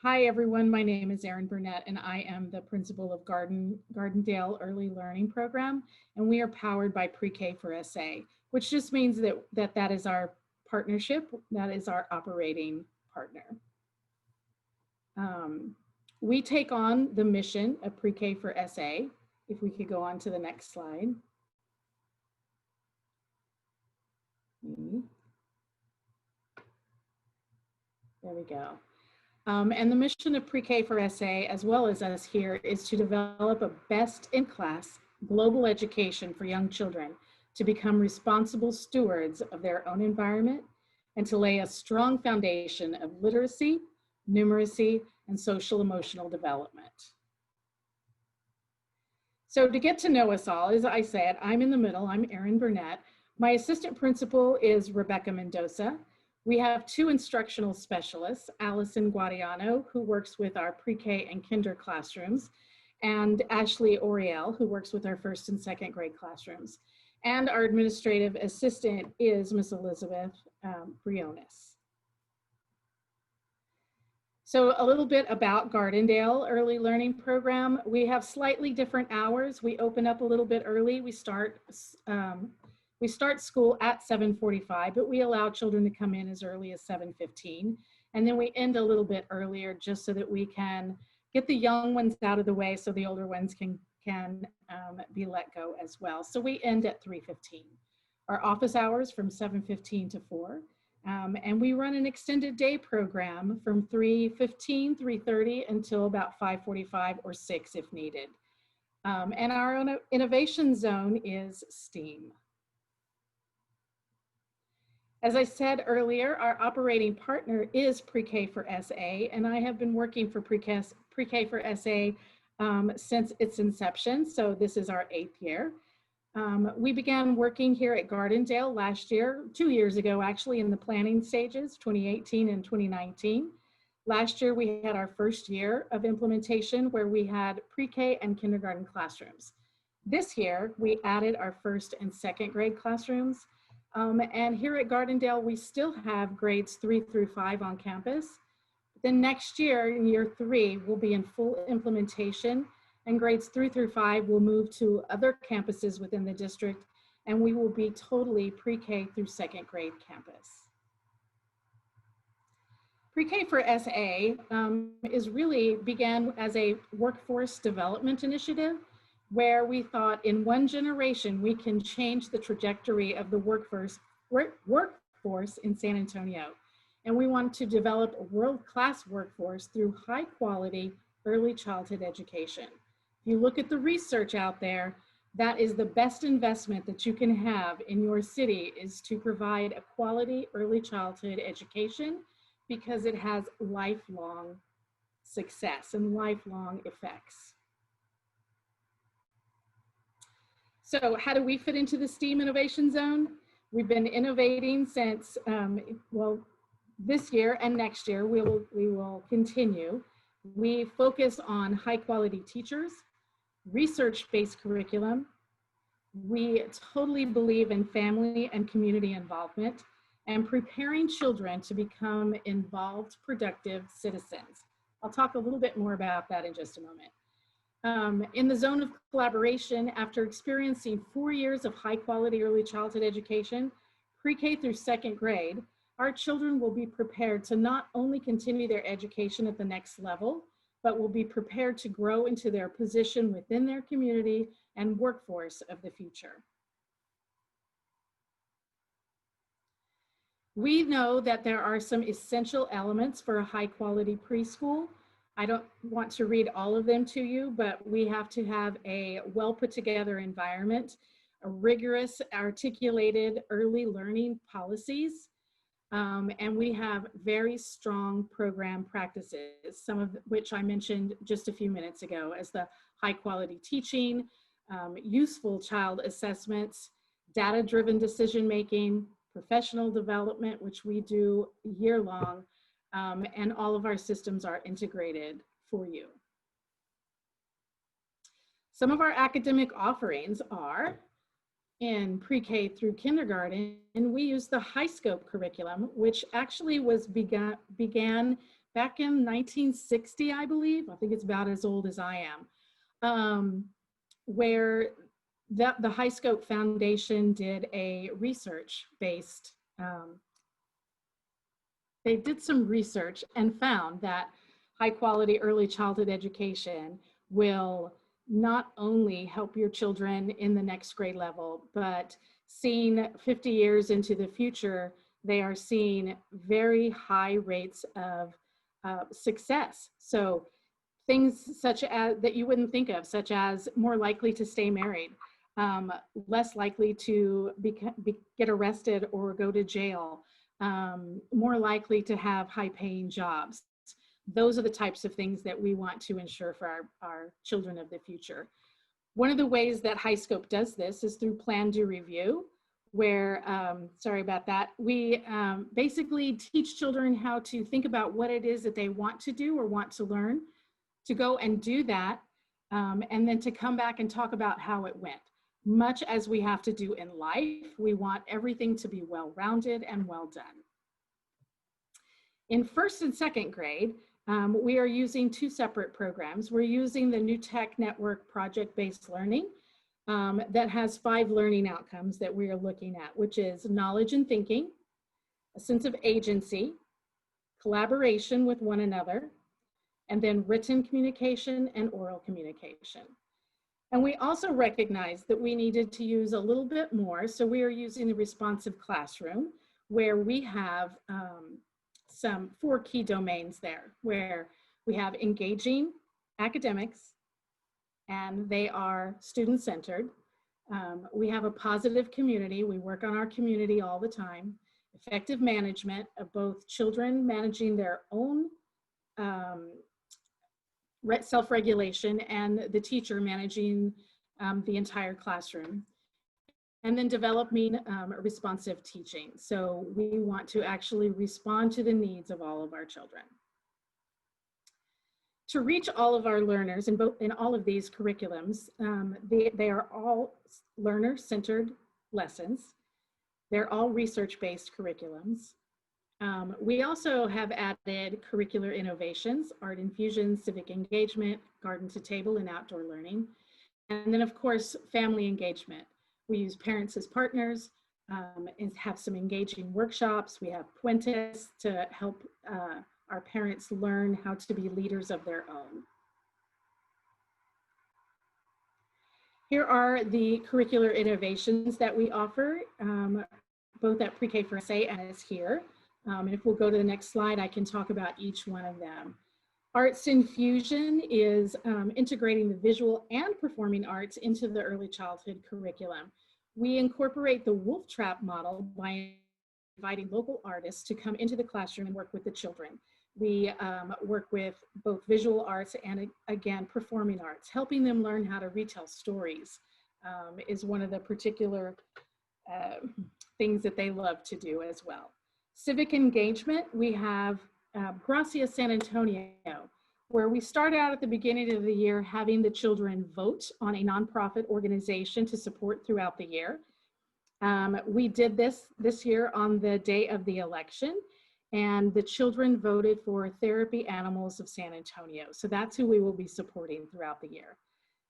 Hi everyone, my name is Erin Burnett and I am the principal of Gardendale Early Learning Program, and we are powered by PreK for SA, which just means that is our partnership, that is our operating partner. We take on the mission of PreK for SA. If we could go on to the next slide. There we go. And the mission of PreK for SA, as well as us here, is to develop a best-in-class global education for young children to become responsible stewards of their own environment and to lay a strong foundation of literacy, numeracy, and social-emotional development. So to get to know us all, as I said, I'm in the middle, I'm Erin Burnett. My assistant principal is Rebecca Mendoza. We have two instructional specialists, Allison Guadiano, who works with our pre-K and kinder classrooms, and Ashley Oriel, who works with our first and second grade classrooms. And our administrative assistant is Miss Elizabeth Briones. So a little bit about Gardendale Early Learning Program. We have slightly different hours. We open up a little bit early. We start school at 7:45, but we allow children to come in as early as 7:15. And then we end a little bit earlier just so that we can get the young ones out of the way so the older ones can be let go as well. So we end at 3:15. Our office hours from 7:15 to 4. And we run an extended day program from 3:15, 3:30 until about 5:45 or 6 if needed. And our innovation zone is STEAM. As I said earlier, our operating partner is PreK for SA, and I have been working for PreK for SA since its inception, so this is our 8th year. We began working here at Gardendale last year, 2 years ago actually, in the planning stages, 2018 and 2019. Last year we had our first year of implementation where we had pre-K and kindergarten classrooms. This year we added our first and second grade classrooms. And here at Gardendale, we still have grades 3 through 5 on campus. Then next year, in year 3, we'll be in full implementation, and grades 3 through 5 will move to other campuses within the district, and we will be totally pre-K through second grade campus. PreK for SA began as a workforce development initiative where we thought in one generation we can change the trajectory of the workforce in San Antonio. And we want to develop a world-class workforce through high-quality early childhood education. If you look at the research out there, that is the best investment that you can have in your city, is to provide a quality early childhood education, because it has lifelong success and lifelong effects. So how do we fit into the STEAM Innovation Zone? We've been innovating since, this year and next year we will continue. We focus on high quality teachers, research-based curriculum. We totally believe in family and community involvement and preparing children to become involved, productive citizens. I'll talk a little bit more about that in just a moment. In the zone of collaboration, after experiencing 4 years of high quality early childhood education, pre-K through second grade, our children will be prepared to not only continue their education at the next level, but will be prepared to grow into their position within their community and workforce of the future. We know that there are some essential elements for a high quality preschool. I don't want to read all of them to you, but we have to have a well put together environment, a rigorous articulated early learning policies, and we have very strong program practices, some of which I mentioned just a few minutes ago, as the high quality teaching, useful child assessments, data-driven decision-making, professional development, which we do year-long, and all of our systems are integrated for you. Some of our academic offerings are in pre-K through kindergarten, and we use the high scope curriculum, which actually was began back in 1960, I believe. I think it's about as old as I am, where the High Scope Foundation did a research-based, they did some research and found that high quality early childhood education will not only help your children in the next grade level, but seeing 50 years into the future, they are seeing very high rates of success. So things such as that you wouldn't think of, such as more likely to stay married, less likely to get arrested or go to jail, more likely to have high-paying jobs. Those are the types of things that we want to ensure for our children of the future. One of the ways that High Scope does this is through Plan, Do, Review, where, sorry about that, we basically teach children how to think about what it is that they want to do or want to learn, to go and do that, and then to come back and talk about how it went. Much as we have to do in life, we want everything to be well-rounded and well done. In first and second grade, we are using two separate programs. We're using the New Tech Network project-based learning that has 5 learning outcomes that we are looking at, which is knowledge and thinking, a sense of agency, collaboration with one another, and then written communication and oral communication. And we also recognized that we needed to use a little bit more, so we are using the responsive classroom, where we have some 4 key domains there, where we have engaging academics, and they are student-centered. We have a positive community. We work on our community all the time. Effective management of both children managing their own self-regulation and the teacher managing the entire classroom. And then developing responsive teaching. So we want to actually respond to the needs of all of our children. To reach all of our learners in all of these curriculums, they are all learner-centered lessons. They're all research-based curriculums. We also have added curricular innovations, art infusion, civic engagement, garden to table, and outdoor learning. And then of course, family engagement. We use parents as partners and have some engaging workshops. We have puentes to help our parents learn how to be leaders of their own. Here are the curricular innovations that we offer, both at PreK for SA and as here. And if we'll go to the next slide, I can talk about each one of them. Arts Infusion is integrating the visual and performing arts into the early childhood curriculum. We incorporate the wolf trap model by inviting local artists to come into the classroom and work with the children. We work with both visual arts and, again, performing arts. Helping them learn how to retell stories is one of the particular things that they love to do as well. Civic engagement, we have Gracia San Antonio, where we started out at the beginning of the year having the children vote on a nonprofit organization to support throughout the year. We did this year on the day of the election, and the children voted for Therapy Animals of San Antonio. So that's who we will be supporting throughout the year.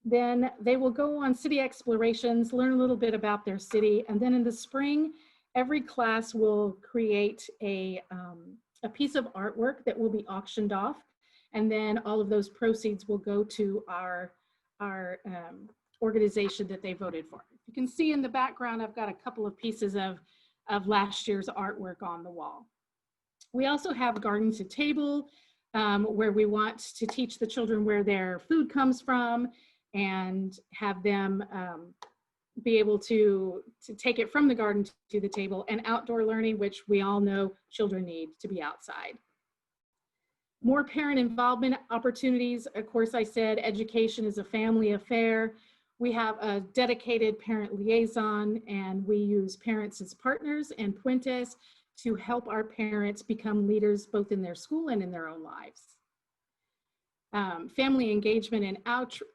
Then they will go on city explorations, learn a little bit about their city, and then in the spring, every class will create a piece of artwork that will be auctioned off, and then all of those proceeds will go to our organization that they voted for. You can see in the background, I've got a couple of pieces of last year's artwork on the wall. We also have Garden to Table, where we want to teach the children where their food comes from and have them be able to take it from the garden to the table, and outdoor learning, which we all know children need to be outside. More parent involvement opportunities. Of course, I said education is a family affair. We have a dedicated parent liaison, and we use parents as partners and puentes to help our parents become leaders both in their school and in their own lives. Family engagement and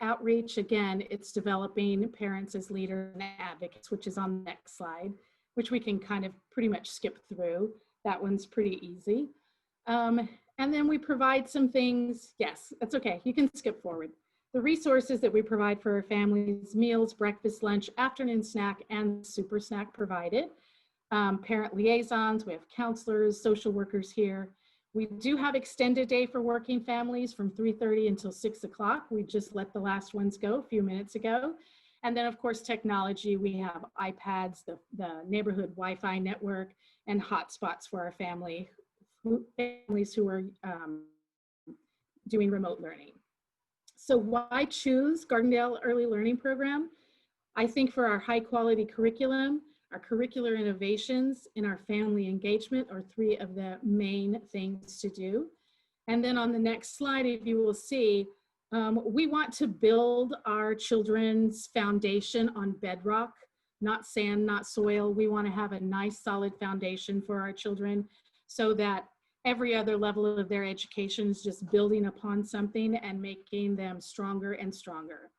outreach, again, it's developing parents as leaders and advocates, which is on the next slide, which we can kind of pretty much skip through. That one's pretty easy. And then we provide some things. Yes, that's okay. You can skip forward. The resources that we provide for our families: meals, breakfast, lunch, afternoon snack, and super snack provided. Parent liaisons, we have counselors, social workers here. We do have extended day for working families from 3:30 until 6 o'clock. We just let the last ones go a few minutes ago. And then of course, technology, we have iPads, the neighborhood Wi-Fi network, and hotspots for our families who are doing remote learning. So why choose Gardendale Early Learning Program? I think for our high quality curriculum, our curricular innovations, and our family engagement are three of the main things to do. And then on the next slide, if you will see, we want to build our children's foundation on bedrock, not sand, not soil. We want to have a nice solid foundation for our children so that every other level of their education is just building upon something and making them stronger and stronger.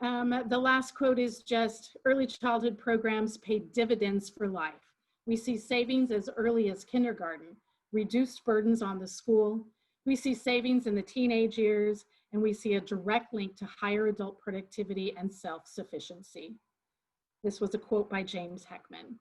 The last quote is just, early childhood programs pay dividends for life. We see savings as early as kindergarten, reduced burdens on the school. We see savings in the teenage years, and we see a direct link to higher adult productivity and self-sufficiency. This was a quote by James Heckman.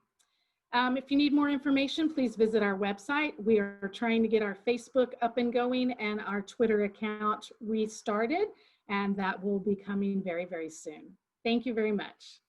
If you need more information, please visit our website. We are trying to get our Facebook up and going and our Twitter account restarted, and that will be coming very, very soon. Thank you very much.